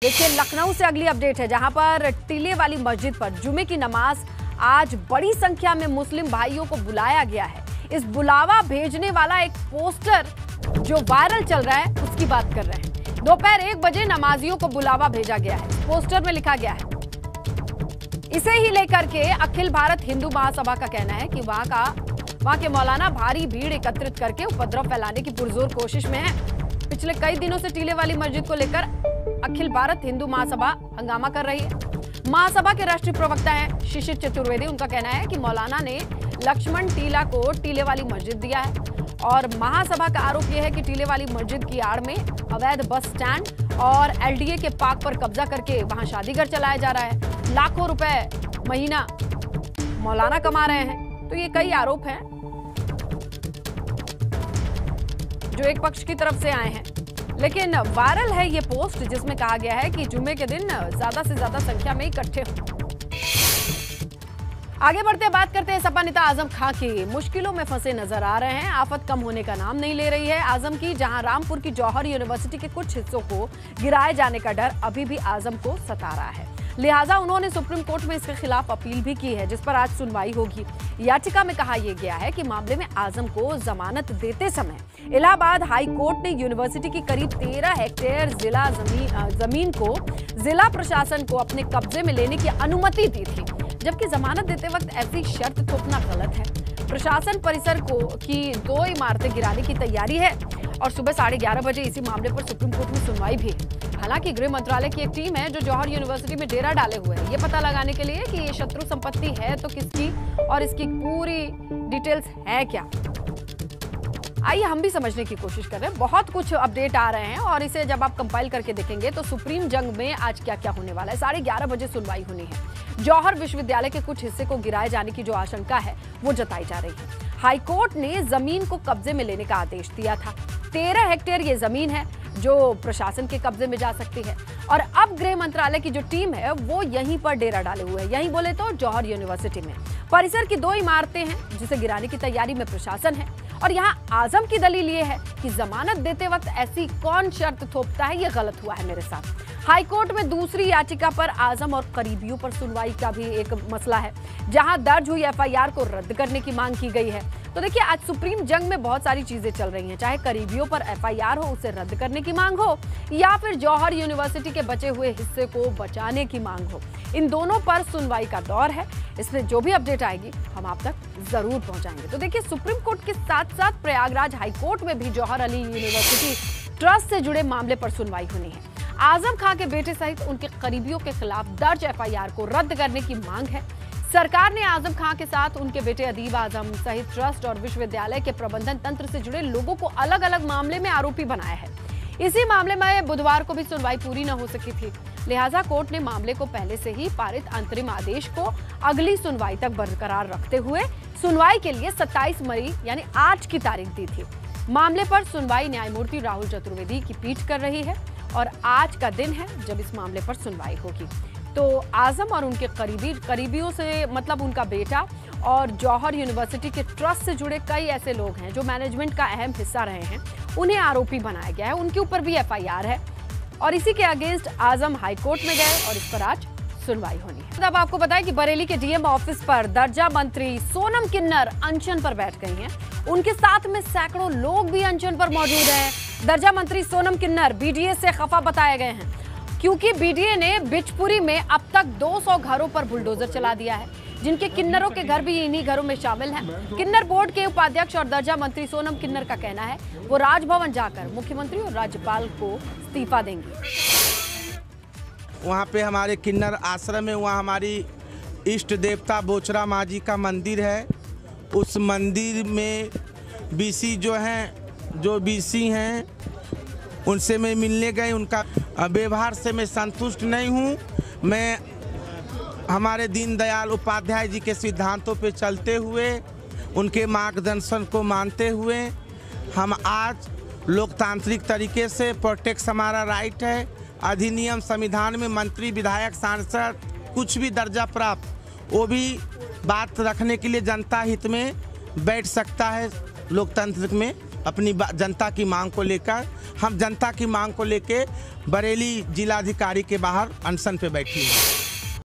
देखिए, लखनऊ से अगली अपडेट है, जहां पर टीले वाली मस्जिद पर जुमे की नमाज आज बड़ी संख्या में मुस्लिम भाइयों को बुलाया गया है। इस बुलावा भेजने वाला एक पोस्टर जो वायरल चल रहा है उसकी बात कर रहे हैं। दोपहर 1 बजे नमाजियों को बुलावा भेजा गया है। पोस्टर में लिखा गया है, इसे ही लेकर के अखिल भारत हिंदू महासभा का कहना है कि वहां के मौलाना भारी भीड़ एकत्रित करके उपद्रव फैलाने की पुरजोर कोशिश में है। पिछले कई दिनों से टीले वाली मस्जिद को लेकर अखिल भारत हिंदू महासभा हंगामा कर रही है। महासभा के राष्ट्रीय प्रवक्ता हैं शिशिर चतुर्वेदी। उनका कहना है कि मौलाना ने लक्ष्मण टीला को टीले वाली मस्जिद दिया है और महासभा का आरोप यह है कि टीले वाली मस्जिद की आड़ में अवैध बस स्टैंड और एलडीए के पार्क पर कब्जा करके वहां शादीगर चलाया जा रहा है। लाखों रुपए महीना मौलाना कमा रहे हैं। तो ये कई आरोप हैं जो एक पक्ष की तरफ से आए हैं, लेकिन वायरल है ये पोस्ट जिसमें कहा गया है कि जुमे के दिन ज्यादा से ज्यादा संख्या में इकट्ठे हो। आगे बढ़ते बात करते हैं सपा नेता आजम खां की। मुश्किलों में फंसे नजर आ रहे हैं। आफत कम होने का नाम नहीं ले रही है आजम की, जहां रामपुर की जौहर यूनिवर्सिटी के कुछ हिस्सों को गिराए जाने का डर अभी भी आजम को सता रहा है। लिहाजा उन्होंने सुप्रीम कोर्ट में इसके खिलाफ अपील भी की है, जिस पर आज सुनवाई होगी। याचिका में कहा यह गया है कि मामले में आजम को जमानत देते समय इलाहाबाद हाई कोर्ट ने यूनिवर्सिटी की करीब 13 हेक्टेयर जिला जमीन को जिला प्रशासन को अपने कब्जे में लेने की अनुमति दी थी, जबकि जमानत देते वक्त ऐसी शर्त थोपना गलत है। प्रशासन परिसर की 2 इमारतें गिराने की तैयारी है और सुबह 11:30 बजे इसी मामले पर सुप्रीम कोर्ट में सुनवाई भी है। हालांकि गृह मंत्रालय की एक टीम है जो जौहर यूनिवर्सिटी में डेरा डाले हुए है, ये पता लगाने के लिए कि ये शत्रु संपत्ति है तो किसकी और इसकी पूरी डिटेल्स है क्या। आइए हम भी समझने की कोशिश कर रहे हैं। बहुत कुछ अपडेट आ रहे हैं और इसे जब आप कंपाइल करके देखेंगे तो सुप्रीम जंग में आज क्या क्या होने वाला है। 11:30 बजे सुनवाई होनी है। जौहर विश्वविद्यालय के कुछ हिस्से को गिराए जाने की जो आशंका है वो जताई जा रही है। हाईकोर्ट ने जमीन को कब्जे में लेने का आदेश दिया था। 13 हेक्टेयर ये जमीन है जो प्रशासन के कब्जे में जा सकती है और अब गृह मंत्रालय की जो टीम है वो यहीं पर डेरा डाले हुए है। यहीं बोले तो जौहर यूनिवर्सिटी में परिसर की 2 इमारतें हैं जिसे गिराने की तैयारी में प्रशासन है। और यहाँ आजम की दलील ये है कि जमानत देते वक्त ऐसी कौन शर्त थोपता है, ये गलत हुआ है मेरे साथ। हाईकोर्ट में दूसरी याचिका पर आजम और करीबियों पर सुनवाई का भी एक मसला है, जहां दर्ज हुई एफआईआर को रद्द करने की मांग की गई है। तो देखिए, आज सुप्रीम जंग में बहुत सारी चीजें चल रही हैं, चाहे करीबियों पर एफआईआर हो उसे रद्द करने की मांग हो या फिर जौहर यूनिवर्सिटी के बचे हुए हिस्से को बचाने की मांग हो। इन दोनों पर सुनवाई का दौर है। इसमें जो भी अपडेट आएगी हम आप तक जरूर पहुंचाएंगे। तो देखिए, सुप्रीम कोर्ट के साथ साथ प्रयागराज हाईकोर्ट में भी जौहर अली यूनिवर्सिटी ट्रस्ट से जुड़े मामले पर सुनवाई होनी है। आजम खां के बेटे सहित उनके करीबियों के खिलाफ दर्ज एफआईआर को रद्द करने की मांग है। सरकार ने आजम खां के साथ उनके बेटे अदीब आजम सहित ट्रस्ट और विश्वविद्यालय के प्रबंधन तंत्र से जुड़े लोगों को अलग अलग मामले में आरोपी बनाया है। इसी मामले में बुधवार को भी सुनवाई पूरी न हो सकी थी, लिहाजा कोर्ट ने मामले को पहले से ही पारित अंतरिम आदेश को अगली सुनवाई तक बरकरार रखते हुए सुनवाई के लिए 27 मई यानी आज की तारीख दी थी। मामले पर सुनवाई न्यायमूर्ति राहुल चतुर्वेदी की पीठ कर रही है और आज का दिन है जब इस मामले पर सुनवाई होगी। तो आजम और उनके करीबियों से मतलब उनका बेटा और जौहर यूनिवर्सिटी के ट्रस्ट से जुड़े कई ऐसे लोग हैं जो मैनेजमेंट का अहम हिस्सा रहे हैं, उन्हें आरोपी बनाया गया है। उनके ऊपर भी एफआईआर है और इसी के अगेंस्ट आजम हाईकोर्ट में गए और इस पर आज सुनवाई होनी है। अब आपको बताएं कि बरेली के डीएम ऑफिस पर दर्जा मंत्री सोनम किन्नर अनशन पर बैठ गई हैं। उनके साथ में सैकड़ों लोग भी अनशन पर मौजूद हैं। दर्जा मंत्री सोनम किन्नर बीडीए से खफा बताए गए हैं क्योंकि बीडीए ने बिचपुरी में अब तक 200 घरों पर बुलडोजर चला दिया है, जिनके किन्नरों के घर भी इन्हीं घरों में शामिल हैं। किन्नर बोर्ड के उपाध्यक्ष और दर्जा मंत्री सोनम किन्नर का कहना है वो राजभवन जाकर मुख्यमंत्री और राज्यपाल को इस्तीफा देंगे। वहाँ पे हमारे किन्नर आश्रम है, वहाँ हमारी इष्ट देवता बोचरा माँ जी का मंदिर है। उस मंदिर में बीसी जो बीसी हैं उनसे मैं मिलने गए। उनका व्यवहार से मैं संतुष्ट नहीं हूँ। मैं हमारे दीनदयाल उपाध्याय जी के सिद्धांतों पे चलते हुए उनके मार्गदर्शन को मानते हुए हम आज लोकतांत्रिक तरीके से प्रोटेक्ट हमारा राइट है। अधिनियम संविधान में मंत्री विधायक सांसद कुछ भी दर्जा प्राप्त वो भी बात रखने के लिए जनता हित में बैठ सकता है लोकतंत्र में। अपनी जनता की मांग को लेकर। हम जनता की मांग को लेकर बरेली जिलाधिकारी के बाहर अनशन पे बैठी हैं।